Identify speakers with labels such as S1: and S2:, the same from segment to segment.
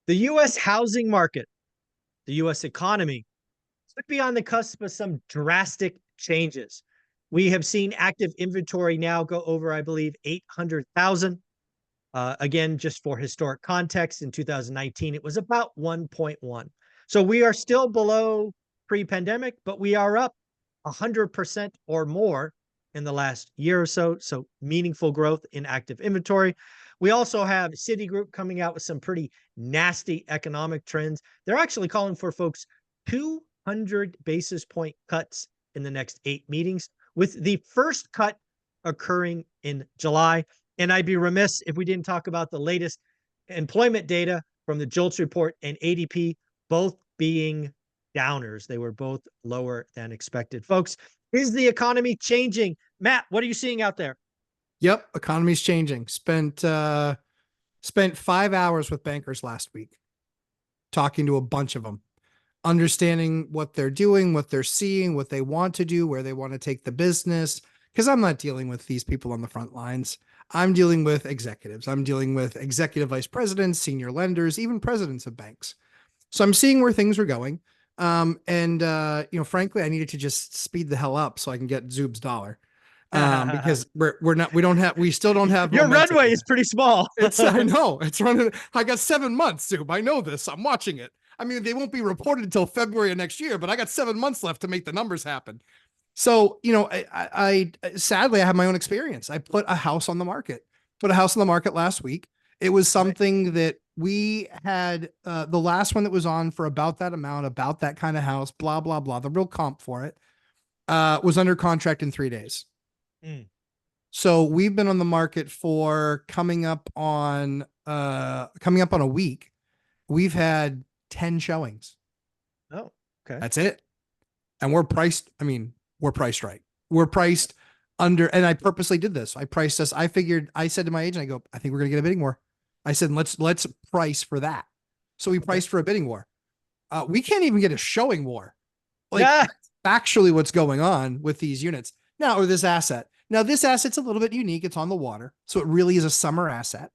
S1: The U.S. housing market, the U.S. economy could be on the cusp of some drastic changes. We have seen active inventory now go over, I believe, 800,000. Again, just for historic context, in 2019, it was about 1.1. So we are still below pre-pandemic, but we are up 100% or more in the last year or so. So meaningful growth in active inventory. We also have Citigroup coming out with some pretty nasty economic trends. They're actually calling for folks 200 basis point cuts in the next 8 meetings, with the first cut occurring in July. And I'd be remiss if we didn't talk about the latest employment data from the JOLTS report and ADP, both being downers. They were both lower than expected. Folks, is the economy changing? Matt, what are you seeing out there?
S2: Yep, economy's changing. Spent 5 hours with bankers last week, talking to a bunch of them, understanding what they're doing, what they're seeing, what they want to do, where they want to take the business. Because I'm not dealing with these people on the front lines. I'm dealing with executives. I'm dealing with executive vice presidents, senior lenders, even presidents of banks. So I'm seeing where things are going. Frankly, I needed to just speed the hell up so I can get Zoob's dollar. Because we still don't have
S1: your runway is pretty small.
S2: I know it's running. I got 7 months, Zoob. I know this. I'm watching it. I mean, they won't be reported until February of next year, but I got 7 months left to make the numbers happen. So, I sadly, I have my own experience. I put a house on the market, last week. It was something that we had, the last one that was on for about that amount, about that kind of house, blah, blah, blah. The real comp for it, was under contract in 3 days. So we've been on the market for coming up on a week. We've had 10 showings.
S1: Oh, okay.
S2: That's it. And we're priced right. We're priced under, and I purposely did this. I priced us. I said to my agent, I go, I think we're going to get a bidding war. I said, let's price for that. So we priced for a bidding war. We can't even get a showing war. Actually what's going on with these units now, or this asset. Now this asset's a little bit unique. It's on the water. So it really is a summer asset.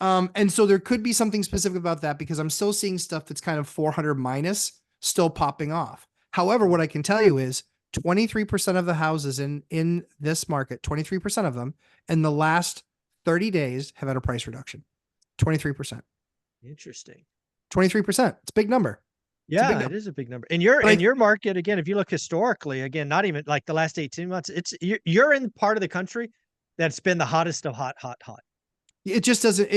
S2: And so there could be something specific about that, because I'm still seeing stuff that's kind of 400 minus still popping off. However, what I can tell you is 23% of the houses in this market, 23% of them in the last 30 days have had a price reduction. 23%.
S1: Interesting.
S2: 23%. It's a big number.
S1: Yeah, it is a big number. And your market, again, if you look historically, again, not even like the last 18 months, you're in part of the country that's been the hottest of hot.
S2: It just doesn't,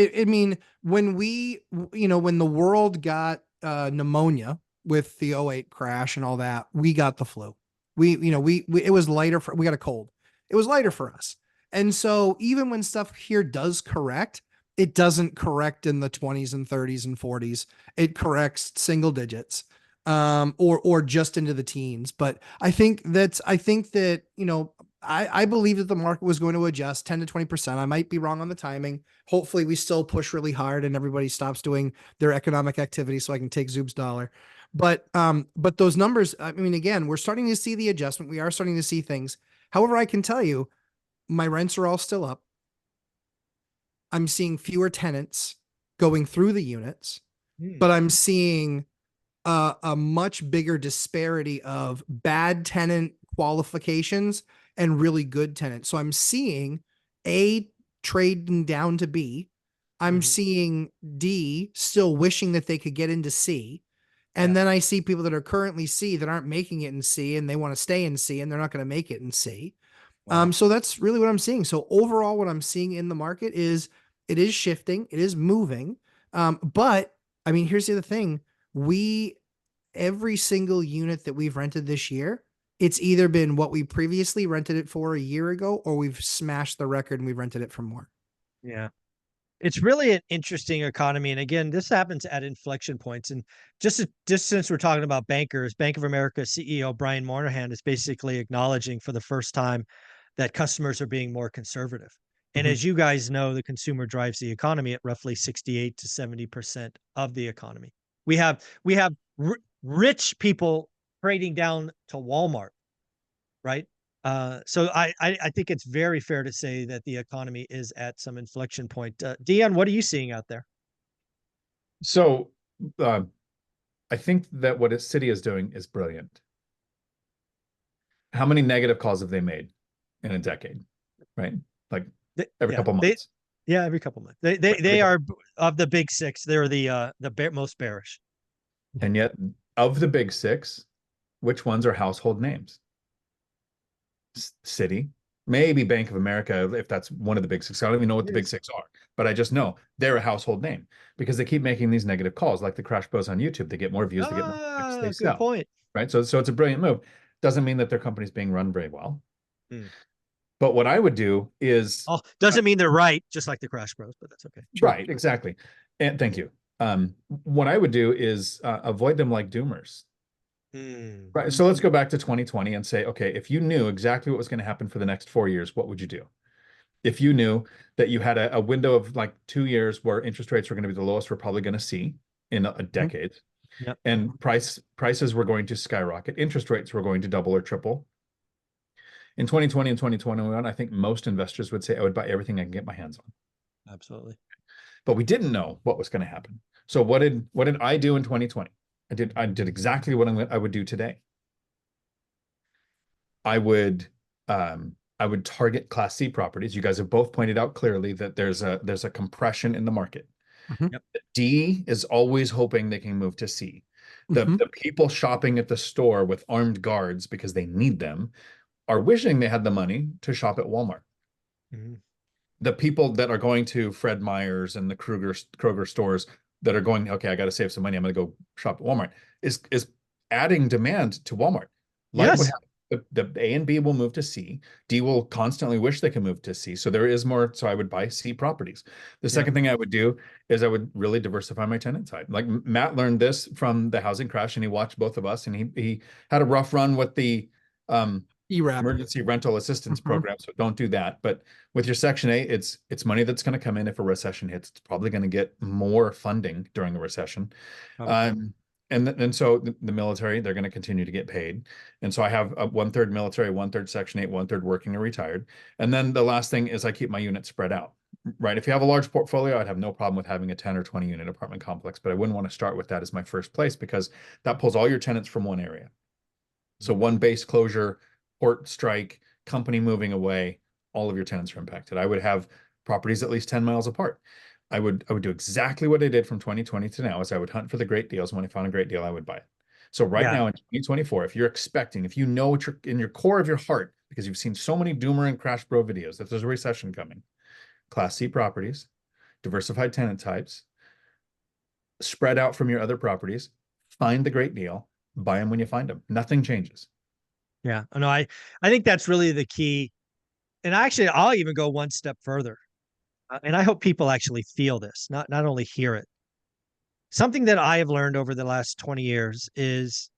S2: when the world got pneumonia with the 08 crash and all that, we got the flu. It was lighter we got a cold. It was lighter for us. And so even when stuff here does correct, it doesn't correct in the 20s and 30s and 40s. It corrects single digits, or just into the teens. But I think that, I believe that the market was going to adjust 10 to 20%. I might be wrong on the timing. Hopefully we still push really hard and everybody stops doing their economic activity so I can take Zoob's dollar. But those numbers, again, we're starting to see the adjustment. We are starting to see things. However, I can tell you, my rents are all still up. I'm seeing fewer tenants going through the units, but I'm seeing a much bigger disparity of bad tenant qualifications and really good tenants. So I'm seeing A trading down to B. I'm seeing D still wishing that they could get into C. And then I see people that are currently C that aren't making it in C, and they want to stay in C, and they're not going to make it in C. Wow. So that's really what I'm seeing. So overall, what I'm seeing in the market is it is shifting, it is moving. But here's the other thing. Every single unit that we've rented this year, it's either been what we previously rented it for a year ago, or we've smashed the record and we've rented it for more.
S1: Yeah. It's really an interesting economy. And again, this happens at inflection points. And just since we're talking about bankers, Bank of America CEO Brian Moynihan is basically acknowledging for the first time that customers are being more conservative. And as you guys know, the consumer drives the economy at roughly 68 to 70% of the economy. We have rich people trading down to Walmart, right? So I think it's very fair to say that the economy is at some inflection point. Dion, what are you seeing out there?
S3: So I think that what a city is doing is brilliant. How many negative calls have they made in a decade? Right? Like every couple months.
S1: Yeah, every couple months. They are of the big six. They're the most bearish.
S3: And yet, of the big six, which ones are household names? City, maybe Bank of America, if that's one of the big six. I don't even know what the big six are, but I just know they're a household name because they keep making these negative calls, like the crash bros on YouTube. They get more views, they get more clicks, they
S1: Good
S3: sell.
S1: point.
S3: Right. So it's a brilliant move. Doesn't mean that their company's being run very well.
S1: Hmm.
S3: But what I would do is
S1: doesn't mean they're right, just like the crash bros, but that's okay.
S3: Right, exactly. And thank you. What I would do is avoid them like doomers. Right. So let's go back to 2020 and say, okay, if you knew exactly what was going to happen for the next 4 years, what would you do? If you knew that you had a window of like 2 years where interest rates were going to be the lowest we're probably going to see in a decade,
S1: Yep.
S3: and prices were going to skyrocket, interest rates were going to double or triple. In 2020 and 2021, I think most investors would say I would buy everything I can get my hands on.
S1: Absolutely.
S3: But we didn't know what was going to happen. So what did I do in 2020? I did exactly what I would do today. I would target Class C properties. You guys have both pointed out clearly that there's a compression in the market.
S1: Yep.
S3: D is always hoping they can move to C. The people shopping at the store with armed guards because they need them are wishing they had the money to shop at Walmart. The people that are going to Fred Meyer's and the Kroger stores that are going, okay, I got to save some money, I'm going to go shop at Walmart, is adding demand to Walmart. Like
S1: yes.
S3: what happened. The A and B will move to C. D will constantly wish they can move to C. So there is more. So I would buy C properties. The second thing I would do is I would really diversify my tenant type. Like Matt learned this from the housing crash, and he watched both of us, and he had a rough run with the emergency rental assistance program. So don't do that. But with your Section 8, it's money that's going to come in if a recession hits. It's probably going to get more funding during a recession. And so the military, they're going to continue to get paid. And so I have a 1/3 military, 1/3 Section 8, 1/3 working or retired. And then the last thing is I keep my units spread out, right? If you have a large portfolio, I'd have no problem with having a 10 or 20 unit apartment complex, but I wouldn't want to start with that as my first place because that pulls all your tenants from one area. So one base closure, port strike, company moving away, all of your tenants are impacted. I would have properties at least 10 miles apart. I would do exactly what I did from 2020 to now is I would hunt for the great deals. When I found a great deal, I would buy it. So right now in 2024, if you know what you're in your core of your heart, because you've seen so many doomer and crash bro videos that there's a recession coming, Class C properties, diversified tenant types, spread out from your other properties, find the great deal, buy them when you find them. Nothing changes.
S1: Yeah, no, I think that's really the key. And actually, I'll even go one step further. And I hope people actually feel this, not only hear it. Something that I have learned over the last 20 years is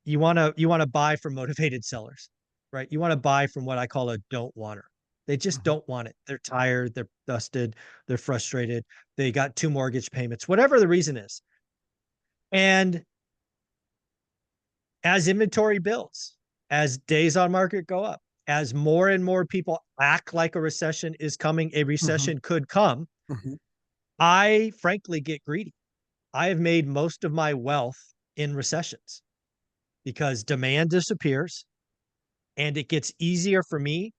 S1: you want to buy from motivated sellers, right? You want to buy from what I call a don't wanter. They just don't want it. They're tired, they're dusted, they're frustrated, they got 2 mortgage payments, whatever the reason is. And as inventory builds, as days on market go up, as more and more people act like a recession is coming, a recession could come, I frankly get greedy. I have made most of my wealth in recessions because demand disappears and it gets easier for me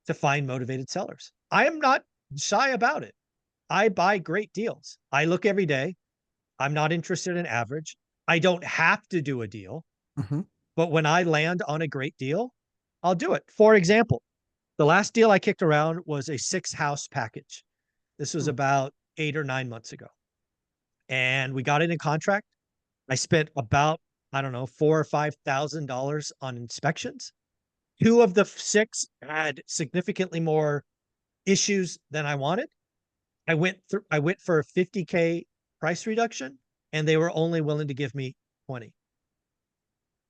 S1: to find motivated sellers. I am not shy about it. I buy great deals. I look every day. I'm not interested in average. I don't have to do a deal. But when I land on a great deal, I'll do it. For example, the last deal I kicked around was a 6-house package. This was about 8 or 9 months ago. And we got it in contract. I spent about, I don't know, $4,000 or $5,000 on inspections. 2 of the 6 had significantly more issues than I wanted. I went for a $50K price reduction, and they were only willing to give me 20.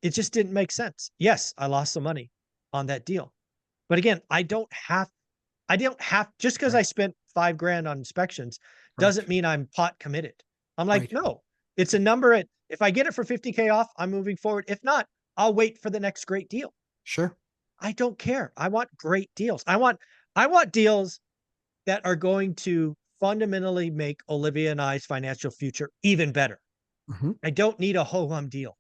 S1: It just didn't make sense. Yes, I lost some money on that deal. But again, I don't have just because I spent $5,000 on inspections doesn't mean I'm pot committed. I'm like, no, it's a number if I get it for 50K off, I'm moving forward. If not, I'll wait for the next great deal.
S2: Sure.
S1: I don't care. I want great deals. I want deals that are going to fundamentally make Olivia and I's financial future even better.
S2: Mhm.
S1: I don't need a ho-hum deal.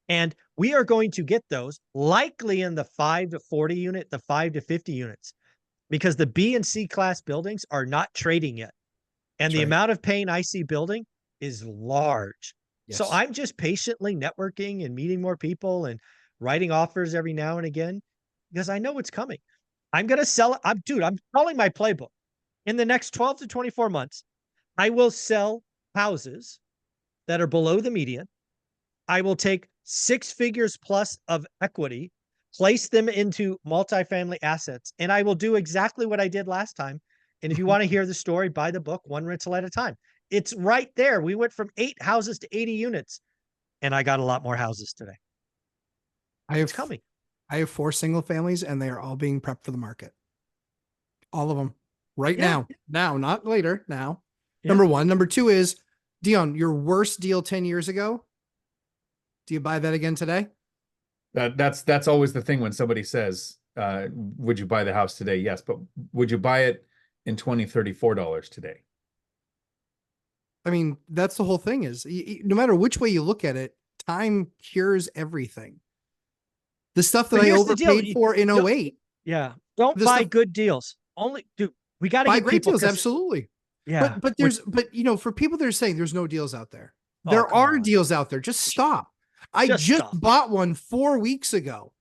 S1: And we are going to get those likely in the 5 to 40 unit, the 5 to 50 units, because the B and C class buildings are not trading yet. And
S2: That's
S1: the
S2: right.
S1: amount of pain I see building is large. So
S2: Yes.
S1: I'm just patiently networking and meeting more people and writing offers every now and again because I know it's coming. I'm going to sell it. I'm calling my playbook. In the next 12 to 24 months, I will sell houses that are below the median. I will take 6 figures plus of equity, place them into multifamily assets, and I will do exactly what I did last time. And if you want to hear the story, buy the book, one rental at a time. It's right there. We went from 8 houses to 80 units, and I got a lot more houses today. It's coming.
S2: I have 4 single families and they are all being prepped for the market. All of them right
S1: Yeah.
S2: now, not later. Now,
S1: Yeah.
S2: number one. Number two is Dion, your worst deal 10 years ago. Do you buy that again today?
S3: That's always the thing when somebody says, would you buy the house today? Yes, but would you buy it in $20, $34 today?
S2: I mean, that's the whole thing is no matter which way you look at it, time cures everything. The stuff that
S1: But
S2: I
S1: here's the deal.
S2: overpaid for in
S1: Don't-
S2: 08.
S1: Yeah. Don't
S2: The
S1: buy
S2: stuff-
S1: good deals. Only dude, we got to
S2: Buy
S1: get
S2: great
S1: people
S2: deals,
S1: 'cause-
S2: absolutely.
S1: Yeah.
S2: But for people that are saying there's no deals out there,
S1: Oh,
S2: there
S1: come
S2: are
S1: on.
S2: deals out there. Just stop. I
S1: Just
S2: just
S1: stop.
S2: bought one 4 weeks ago.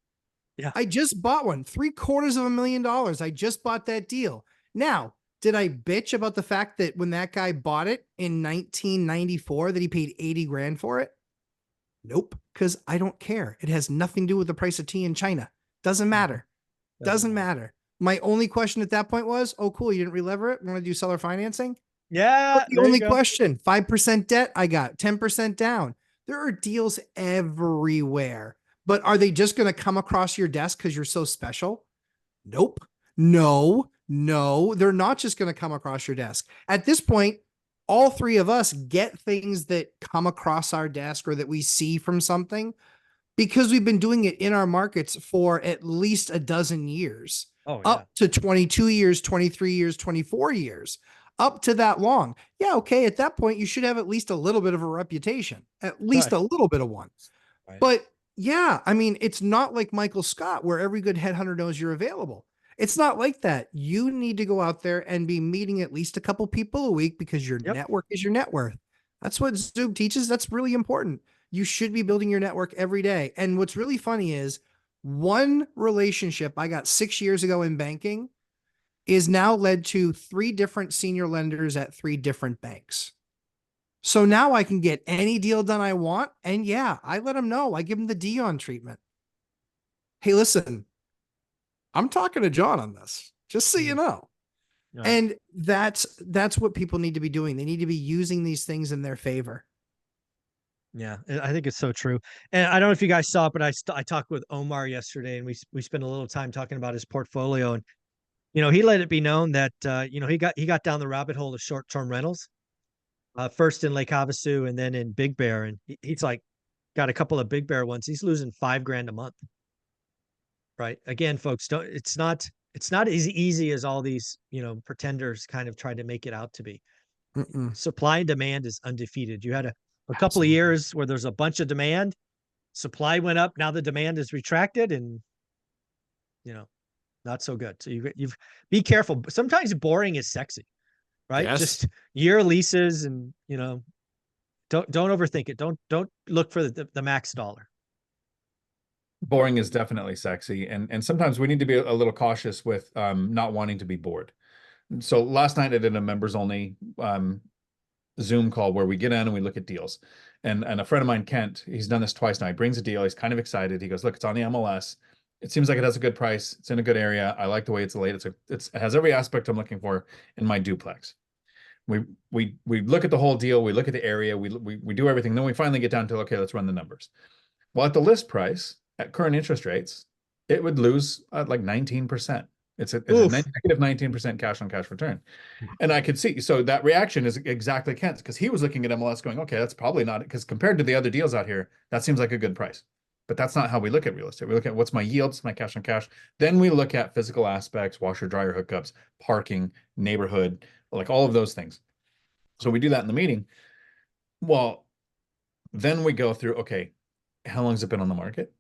S1: Yeah.
S2: I just bought one, $750,000. I just bought that deal. Now, did I bitch about the fact that when that guy bought it in 1994 that he paid 80 grand for it? Nope, because I don't care. It has nothing to do with the price of tea in China. Doesn't matter. Doesn't matter. My only question at that point was, oh, cool, you didn't relever it? Want to do seller financing?
S1: Yeah.
S2: That's the
S1: there you
S2: only
S1: go.
S2: question. 5% debt I got, 10% down. There are deals everywhere. But are they just going to come across your desk because you're so special? Nope. No, they're not just going to come across your desk. At this point, all 3 of us get things that come across our desk or that we see from something because we've been doing it in our markets for at least a dozen years,
S1: Oh, yeah.
S2: up to 22 years, 23 years, 24 years, up to that long. Yeah. Okay. At that point, you should have at least a little bit of a reputation, at least
S1: Right.
S2: a little bit of one.
S1: Right.
S2: But yeah, I mean, it's not like Michael Scott where every good headhunter knows you're available. It's not like that. You need to go out there and be meeting at least a couple people a week because your
S1: Yep.
S2: network is your net worth. That's what Zoom teaches. That's really important. You should be building your network every day. And what's really funny is one relationship I got 6 years ago in banking is now led to 3 different senior lenders at 3 different banks. So now I can get any deal done I want. And yeah, I let them know. I give them the Dion treatment. Hey, listen, I'm talking to John on this, just so you know.
S1: Yeah.
S2: And that's what people need to be doing. They need to be using these things in their favor.
S1: Yeah, I think it's so true. And I don't know if you guys saw it, but I talked with Omar yesterday, and we spent a little time talking about his portfolio. And he let it be known that he got down the rabbit hole of short-term rentals, first in Lake Havasu and then in Big Bear, and he's like got a couple of Big Bear ones. He's losing $5,000 a month. Right. Again, folks, it's not as easy as all these pretenders kind of try to make it out to be.
S2: Mm-mm.
S1: Supply and demand is undefeated. You had a couple of
S2: Absolutely.
S1: years where there's a bunch of demand, supply went up, now the demand is retracted, and not so good. So you've be careful. Sometimes boring is sexy, right?
S2: Yes.
S1: Just year leases, and don't overthink it. Don't look for the max dollar.
S3: Boring is definitely sexy, and sometimes we need to be a little cautious with not wanting to be bored. So last night I did a members only Zoom call where we get in and we look at deals. And a friend of mine, Kent, he's done this twice now. He brings a deal. He's kind of excited. He goes, look, it's on the MLS. It seems like it has a good price. It's in a good area. I like the way it's laid. It has every aspect I'm looking for in my duplex. We look at the whole deal. We look at the area. We do everything. Then we finally get down to, okay, let's run the numbers. Well, at the list price, at current interest rates, it would lose like 19%. It's a negative 19% cash on cash return. And I could see, so that reaction is exactly Kent's, because he was looking at MLS going, okay, that's probably not, because compared to the other deals out here, that seems like a good price. But that's not how we look at real estate. We look at what's my yields, my cash on cash. Then we look at physical aspects, washer, dryer hookups, parking, neighborhood, like all of those things. So we do that in the meeting. Well, then we go through, okay, how long has it been on the market?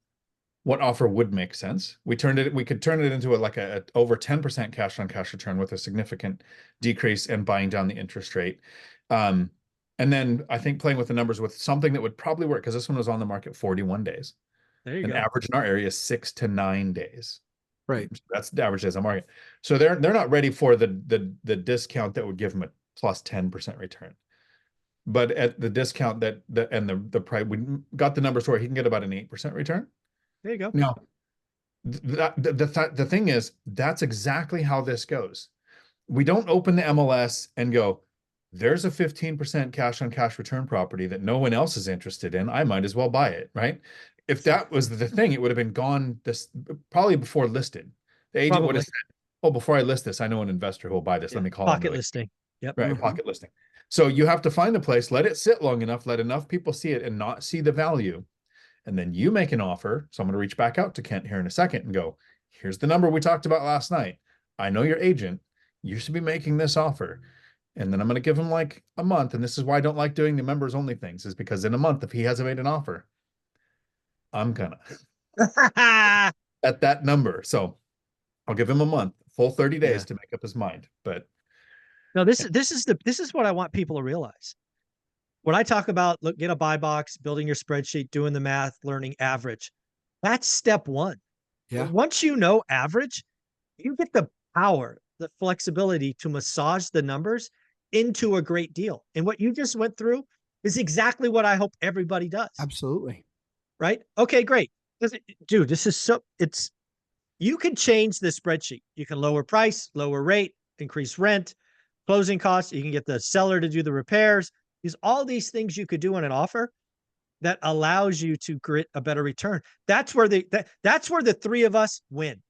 S3: What offer would make sense? We could turn it into a over 10% cash on cash return with a significant decrease and buying down the interest rate. And then I think playing with the numbers with something that would probably work, because this one was on the market 41 days.
S1: There you
S3: An
S1: go.
S3: average in our area is 6 to 9 days.
S2: Right.
S3: That's the average days on market. So they're not ready for the discount that would give them a plus 10% return. But at the discount the price, we got the numbers where he can get about an 8% return.
S1: There you go.
S3: Now, the thing is, that's exactly how this goes. We don't open the MLS and go, there's a 15% cash on cash return property that no one else is interested in. I might as well buy it, right? If that was the thing, it would have been gone probably before listed. The agent would have said, oh, before I list this, I know an investor who will buy this. Let me call him.
S1: Pocket listing. Yep.
S3: Right, pocket listing. So you have to find a place, let it sit long enough, let enough people see it and not see the value. And then you make an offer. So I'm going to reach back out to Kent here in a second and go, here's the number we talked about last night. I know your agent. You should be making this offer. And then I'm going to give him like a month. And this is why I don't like doing the members only things, is because in a month, if he hasn't made an offer, I'm gonna at that number. So I'll give him a month, full 30 days to make up his mind. But
S1: no, this is what I want people to realize. When I talk about get a buy box, building your spreadsheet, doing the math, learning average, that's step one.
S2: Yeah.
S1: Once you know average, you get the power, the flexibility to massage the numbers into a great deal. And what you just went through is exactly what I hope everybody does.
S2: Absolutely.
S1: Right? Okay, great. Dude, this is you can change the spreadsheet. You can lower price, lower rate, increase rent, closing costs. You can get the seller to do the repairs. There's all these things you could do in an offer that allows you to create a better return. That's where that's where the three of us win.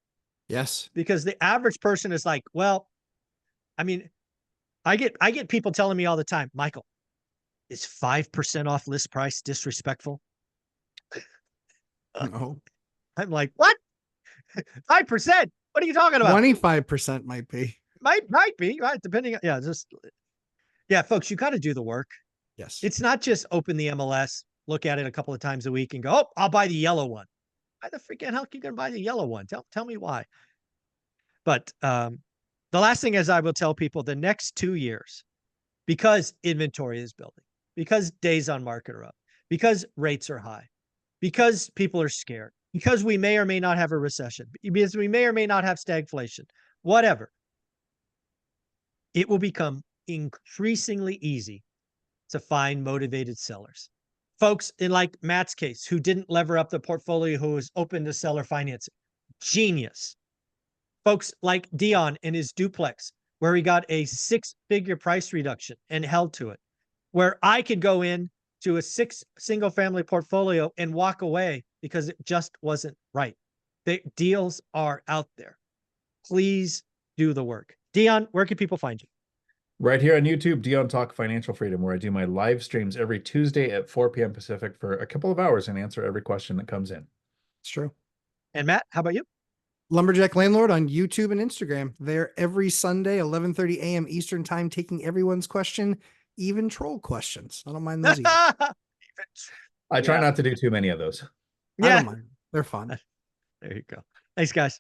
S2: Yes.
S1: Because the average person is like, well, I mean, I get people telling me all the time, Michael, is 5% off list price disrespectful?
S2: No.
S1: I'm like, what? 5%? What are you talking about?
S2: 25% might be.
S1: Might be, right? Depending on, folks, you got to do the work.
S2: Yes.
S1: It's not just open the MLS, look at it a couple of times a week and go, oh, I'll buy the yellow one. Why the freaking hell are you going to buy the yellow one? Tell me why. But the last thing is I will tell people the next 2 years, because inventory is building, because days on market are up, because rates are high, because people are scared, because we may or may not have a recession, because we may or may not have stagflation, whatever. It will become increasingly easy to find motivated sellers. Folks, in like Matt's case, who didn't lever up the portfolio, who was open to seller financing. Genius. Folks like Dion in his duplex, where he got a 6-figure price reduction and held to it. Where I could go in to a 6 single-family portfolio and walk away because it just wasn't right. The deals are out there. Please do the work. Dion, where can people find you?
S3: Right here on YouTube, Dion Talk Financial Freedom, where I do my live streams every Tuesday at 4 p.m. Pacific for a couple of hours and answer every question that comes in.
S2: It's true.
S1: And Matt, how about you?
S2: Lumberjack Landlord on YouTube and Instagram. They're every Sunday, 11:30 a.m. Eastern time, taking everyone's question, even troll questions. I don't mind those either.
S3: I try not to do too many of those.
S2: I don't mind. They're fun.
S1: There you go. Thanks, guys.